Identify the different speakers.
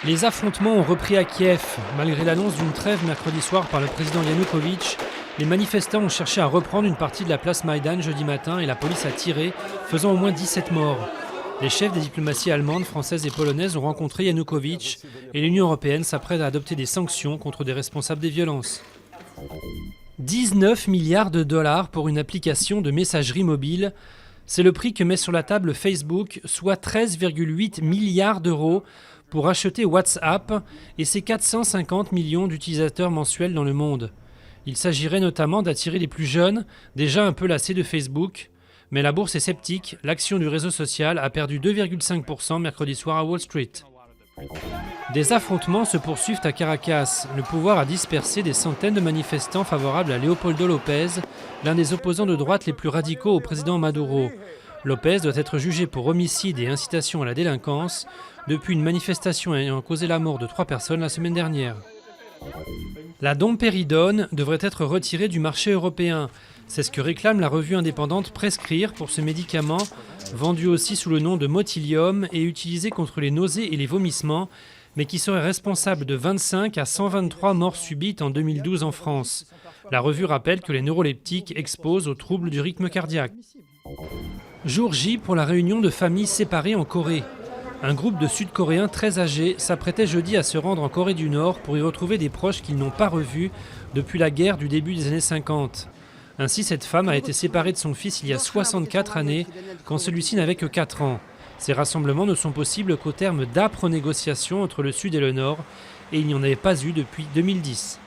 Speaker 1: Les affrontements ont repris à Kiev. Malgré l'annonce d'une trêve mercredi soir par le président Yanukovych, les manifestants ont cherché à reprendre une partie de la place Maïdan jeudi matin et la police a tiré, faisant au moins 17 morts. Les chefs des diplomaties allemandes, françaises et polonaises ont rencontré Yanukovych et l'Union européenne s'apprête à adopter des sanctions contre des responsables des violences. 19 milliards de dollars pour une application de messagerie mobile. C'est le prix que met sur la table Facebook, soit 13,8 milliards d'euros pour acheter WhatsApp et ses 450 millions d'utilisateurs mensuels dans le monde. Il s'agirait notamment d'attirer les plus jeunes, déjà un peu lassés de Facebook. Mais la bourse est sceptique, l'action du réseau social a perdu 2,5% mercredi soir à Wall Street. Des affrontements se poursuivent à Caracas. Le pouvoir a dispersé des centaines de manifestants favorables à Leopoldo López, l'un des opposants de droite les plus radicaux au président Maduro. López doit être jugé pour homicide et incitation à la délinquance depuis une manifestation ayant causé la mort de 3 personnes la semaine dernière. La dompéridone devrait être retirée du marché européen. C'est ce que réclame la revue indépendante Prescrire pour ce médicament, vendu aussi sous le nom de Motilium et utilisé contre les nausées et les vomissements, mais qui serait responsable de 25 à 123 morts subites en 2012 en France. La revue rappelle que les neuroleptiques exposent aux troubles du rythme cardiaque. Jour J pour la réunion de familles séparées en Corée. Un groupe de Sud-Coréens très âgés s'apprêtait jeudi à se rendre en Corée du Nord pour y retrouver des proches qu'ils n'ont pas revus depuis la guerre du début des années 50. Ainsi, cette femme a été séparée de son fils il y a 64 années, quand celui-ci n'avait que 4 ans. Ces rassemblements ne sont possibles qu'au terme d'âpres négociations entre le Sud et le Nord, et il n'y en avait pas eu depuis 2010.